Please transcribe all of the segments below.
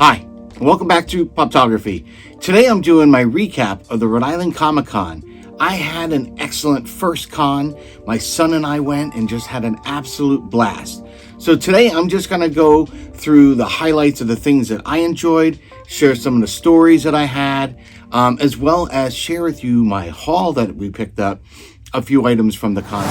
Hi, and welcome back to Poptography. Today I'm doing my recap of the Rhode Island Comic Con. I had an excellent first con. My son and I went and just had an absolute blast. So today I'm just going to go through the highlights of the things that I enjoyed, share some of the stories that I had, as well as share with you my haul that we picked up, a few items from the con.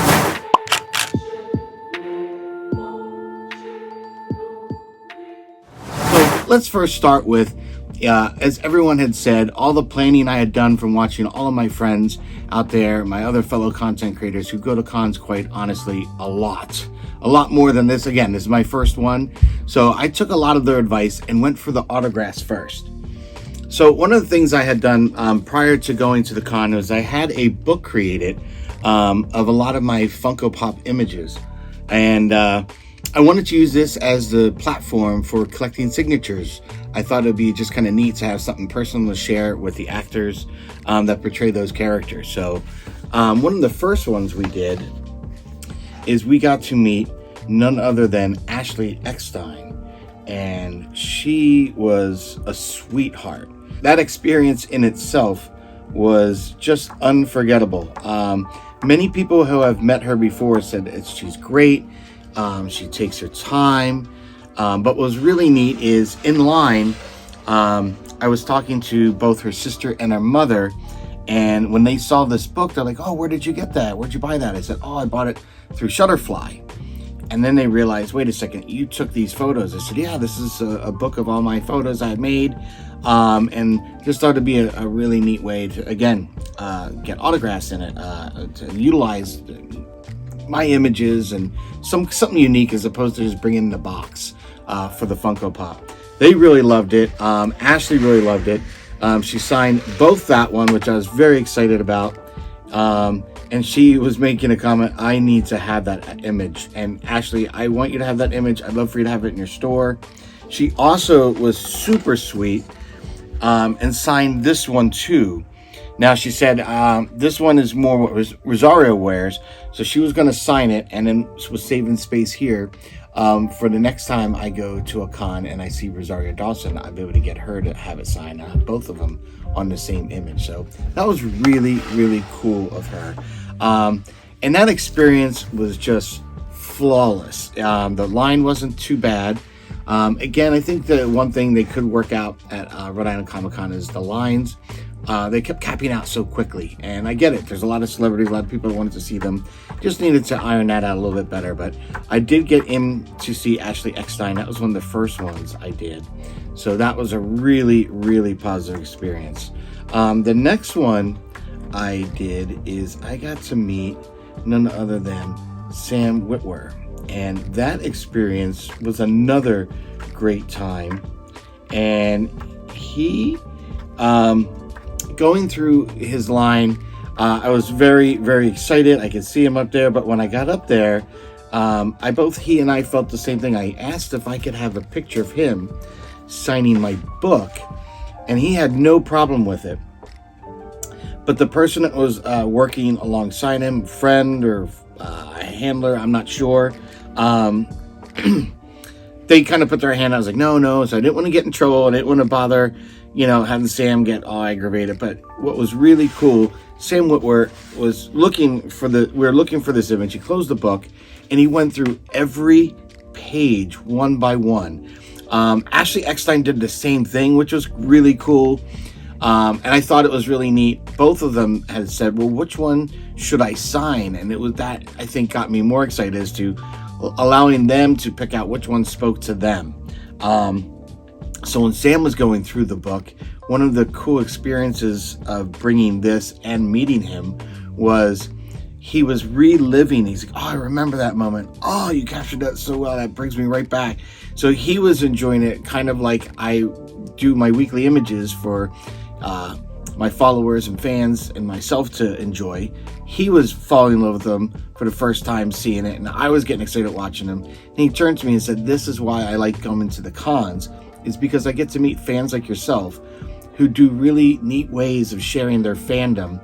So let's first start with, as everyone had said, all the planning I had done from watching all of my friends out there, my other fellow content creators who go to cons, quite honestly, a lot more than this. Again, this is my first one. So I took a lot of their advice and went for the autographs first. So one of the things I had done prior to going to the con was I had a book created of a lot of my Funko Pop images. And I wanted to use this as the platform for collecting signatures. I thought it'd be just kind of neat to have something personal to share with the actors that portray those characters. So one of the first ones we did is we got to meet none other than Eckstein, and she was a sweetheart. That experience in itself was just unforgettable. Many people who have met her before said she's great. She takes her time. But what was really neat is in line, I was talking to both her sister and her mother. And when they saw this book, they're like, "Oh, where did you get that? Where'd you buy that?" I said, "Oh, I bought it through Shutterfly." And then they realized, wait a second, you took these photos. I said, "Yeah, this is a book of all my photos I had made." And just thought it'd be a really neat way to, again, get autographs in it, to utilize my images and something unique as opposed to just bringing the box for the Funko Pop. They really loved it. Ashley really loved it. She signed both that one, which I was very excited about. And she was making a comment, "I need to have that image." And Ashley, I want you to have that image. I'd love for you to have it in your store. She also was super sweet and signed this one too. Now she said this one is more what Rosario wears, so she was going to sign it and then was saving space here for the next time I go to a con and I see Rosario Dawson. I'll be able to get her to have it signed. I have both of them on the same image, so that was really, really cool of her. And that experience was just flawless. The line wasn't too bad. Again, I think the one thing they could work out at Rhode Island Comic Con is the lines. They kept capping out so quickly, and I get it. There's a lot of celebrities, a lot of people that wanted to see them. Just needed to iron that out a little bit better, but I did get in to see Ashley Eckstein. That was one of the first ones I did. So that was a really, really positive experience. The next one I did is I got to meet none other than Sam Witwer, and that experience was another great time. And he, going through his line, I was very, very excited. I could see him up there, but when I got up there, he and I felt the same thing. I asked if I could have a picture of him signing my book, and he had no problem with it. But the person that was working alongside him, friend or a handler, I'm not sure, they kind of put their hand out. I was like, no. So I didn't want to get in trouble. I didn't want to bother, having Sam get all aggravated. But what was really cool, Sam Witwer was looking for this image. He closed the book and he went through every page one by one. Ashley Eckstein did the same thing, which was really cool. And I thought it was really neat. Both of them had said, well, which one should I sign? And it was that, I think, got me more excited as to allowing them to pick out which one spoke to them. So when Sam was going through the book, one of the cool experiences of bringing this and meeting him was he was reliving. He's like, "Oh, I remember that moment. Oh, you captured that so well. That brings me right back." So he was enjoying it, kind of like I do my weekly images for my followers and fans and myself to enjoy. He was falling in love with them for the first time seeing it, and I was getting excited watching him. And he turned to me and said, "This is why I like coming to the cons, is because I get to meet fans like yourself who do really neat ways of sharing their fandom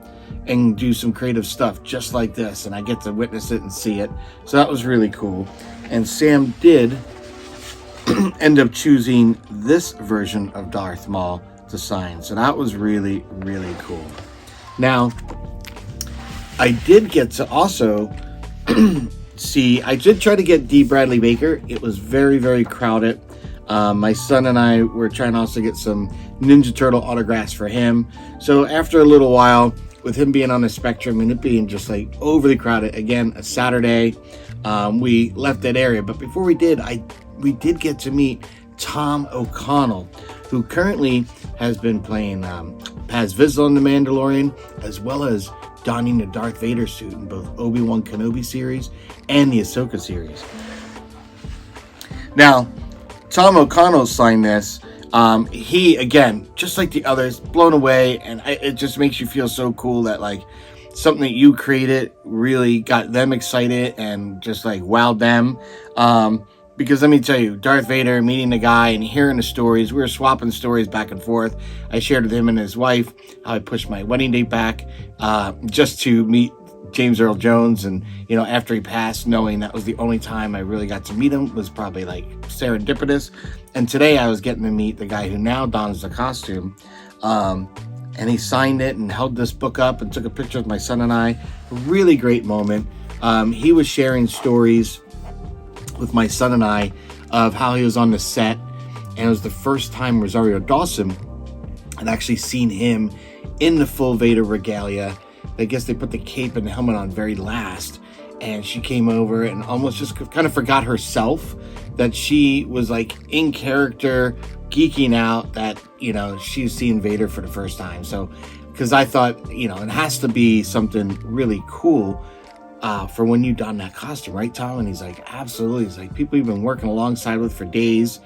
and do some creative stuff just like this, and I get to witness it and see it." So that was really cool. And Sam did end up choosing this version of Darth Maul to sign. So that was really, really cool. Now, I did get to also see, I did try to get D. Bradley Baker. It was very, very crowded. My son and I were trying to also get some Ninja Turtle autographs for him. So after a little while, with him being on the spectrum and it being just like overly crowded, again, a Saturday, we left that area. But before we did, we did get to meet Tom O'Connell, who currently has been playing Paz Vizsla in The Mandalorian, as well as donning the Darth Vader suit in both Obi-Wan Kenobi series and the Ahsoka series. Now, Tom O'Connell signed this. He, again, just like the others, blown away, and it just makes you feel so cool that, like, something that you created really got them excited and just, like, wowed them. Because let me tell you, Darth Vader, meeting the guy and hearing the stories, we were swapping stories back and forth. I shared with him and his wife how I pushed my wedding date back just to meet James Earl Jones. And, you know, after he passed, knowing that was the only time I really got to meet him was probably like serendipitous. And today I was getting to meet the guy who now dons the costume. And he signed it and held this book up and took a picture with my son and I. A really great moment. He was sharing stories with my son and I of how he was on the set, and it was the first time Rosario Dawson had actually seen him in the full Vader regalia. I guess they put the cape and the helmet on very last, and she came over and almost just kind of forgot herself that she was like in character, geeking out that, you know, she's seeing Vader for the first time. So, because I thought, you know, it has to be something really cool for when you don that costume, right, Tom? And he's like, absolutely. He's like, people you've been working alongside with for days,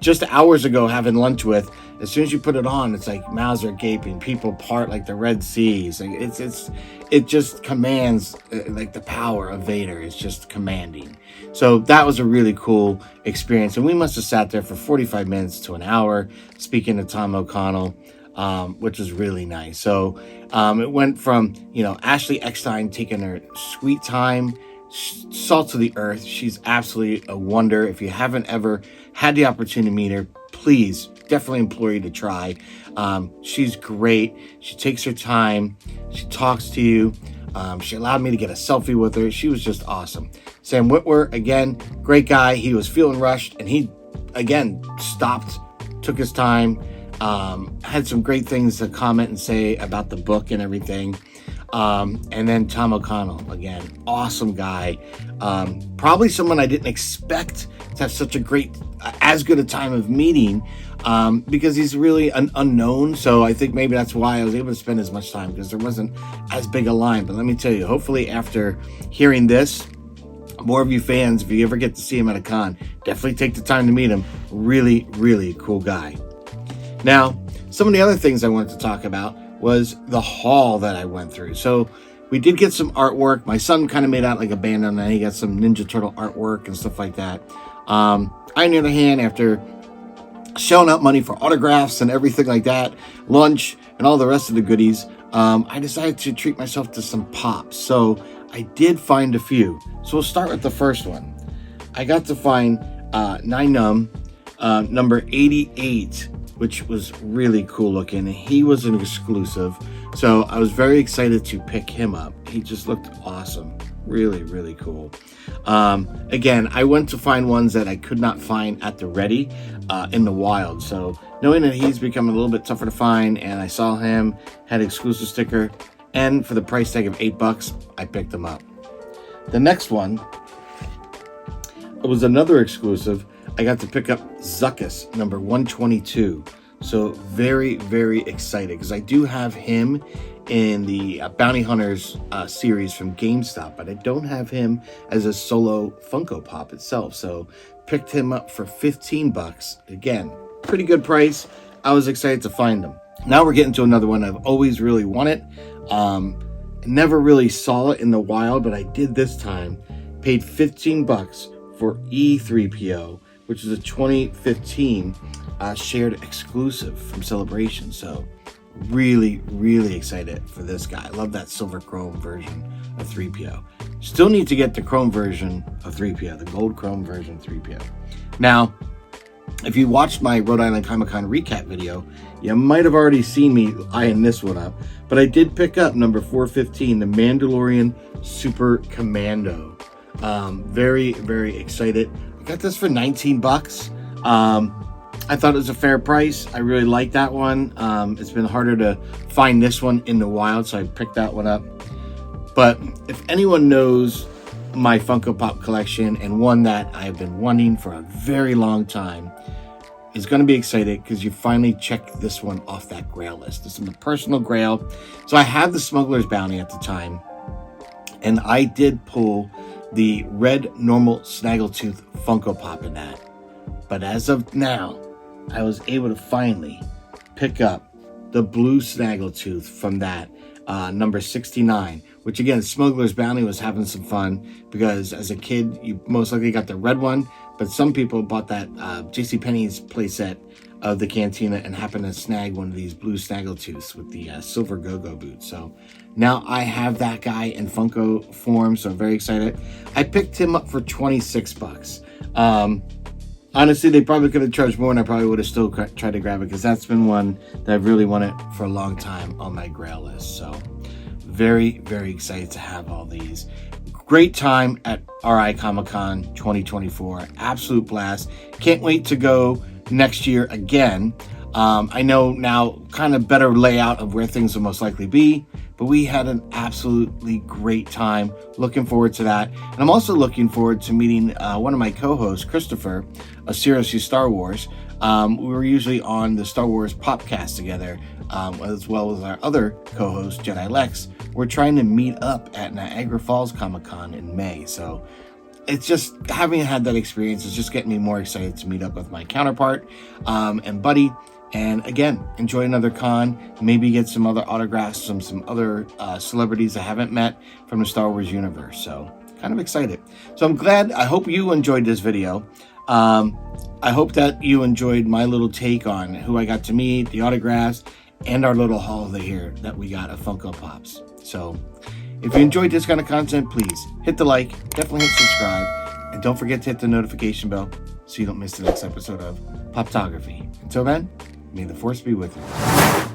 just hours ago having lunch with. As soon as you put it on, it's like mouths are gaping, people part like the Red Seas. Like it just commands like the power of Vader is just commanding. So that was a really cool experience, and we must have sat there for 45 minutes to an hour speaking to Tom O'Connell, which was really nice. So it went from, you know, Ashley Eckstein taking her sweet time, salt of the earth. She's absolutely a wonder. If you haven't ever had the opportunity to meet her, please definitely implore you to try. She's great. She takes her time. She talks to you. She allowed me to get a selfie with her. She was just awesome. Sam Witwer, again, great guy. He was feeling rushed, and he, again, stopped, took his time, had some great things to comment and say about the book and everything. And then Tom O'Connell, again, awesome guy. Probably someone I didn't expect to have such a great, as good a time of meeting, because he's really an unknown. So I think maybe that's why I was able to spend as much time, because there wasn't as big a line. But let me tell you, hopefully after hearing this, more of you fans, if you ever get to see him at a con, definitely take the time to meet him. Really, really cool guy. Now, some of the other things I wanted to talk about was the haul that I went through. So we did get some artwork. My son kind of made out like a band on that. He got some Ninja Turtle artwork and stuff like that. I, on the other hand, after shelling out money for autographs and everything like that, lunch and all the rest of the goodies, I decided to treat myself to some pops. So I did find a few. So we'll start with the first one. I got to find Nine number 88, which was really cool looking. He was an exclusive, so I was very excited to pick him up. He just looked awesome. Really, really cool. Again, I went to find ones that I could not find at the ready in the wild. So knowing that he's becoming a little bit tougher to find, and I saw him had an exclusive sticker, and for the price tag of $8, I picked him up. The next one was another exclusive. I got to pick up Zuckuss, number 122. So very, very excited, because I do have him in the Bounty Hunters series from GameStop, but I don't have him as a solo Funko Pop itself. So picked him up for $15. Again, pretty good price. I was excited to find him. Now we're getting to another one I've always really wanted. Never really saw it in the wild, but I did this time. Paid $15 for E3PO, which is a 2015 shared exclusive from Celebration. So really, really excited for this guy. I love that silver chrome version of 3PO. Still need to get the chrome version of 3PO, the gold chrome version of 3PO. Now, If you watched my Rhode Island Comic Con recap video, you might have already seen me eyeing this one up, but I did pick up number 415, the Mandalorian Super Commando. Very, very excited. I got this for 19 bucks. I thought it was a fair price. I really like that one. It's been harder to find this one in the wild, so I picked that one up. But if anyone knows my Funko Pop collection, and one that I've been wanting for a very long time, is going to be excited because you finally checked this one off that Grail list. This is the personal Grail. So I had the Smuggler's Bounty at the time, and I did pull the red normal Snaggletooth Funko Pop in that. But as of now, I was able to finally pick up the blue Snaggletooth from that number 69, which again, Smuggler's Bounty was having some fun because as a kid, you most likely got the red one, but some people bought that JCPenney's playset of the Cantina and happened to snag one of these blue Snaggletooths with the silver go-go boots. So now I have that guy in Funko form, so I'm very excited. I picked him up for 26 bucks. Honestly, they probably could have charged more, and I probably would have still tried to grab it because that's been one that I've really wanted for a long time on my Grail list. So very, very excited to have all these. Great time at RI Comic Con 2024. Absolute blast. Can't wait to go next year again. I know now kind of better layout of where things will most likely be, but we had an absolutely great time. Looking forward to that. And I'm also looking forward to meeting one of my co-hosts, Christopher, of Seriously Star Wars. We were usually on the Star Wars Popcast together, as well as our other co-host, Jedi Lex. We're trying to meet up at Niagara Falls Comic Con in May. So it's just, having had that experience is just getting me more excited to meet up with my counterpart and buddy. And again, enjoy another con, maybe get some other autographs from some other celebrities I haven't met from the Star Wars universe. So kind of excited. So I'm glad, I hope you enjoyed this video. I hope that you enjoyed my little take on who I got to meet, the autographs, and our little haul here that we got of Funko Pops. So if you enjoyed this kind of content, please hit the like, definitely hit subscribe, and don't forget to hit the notification bell so you don't miss the next episode of Poptography. Until then, may the Force be with you.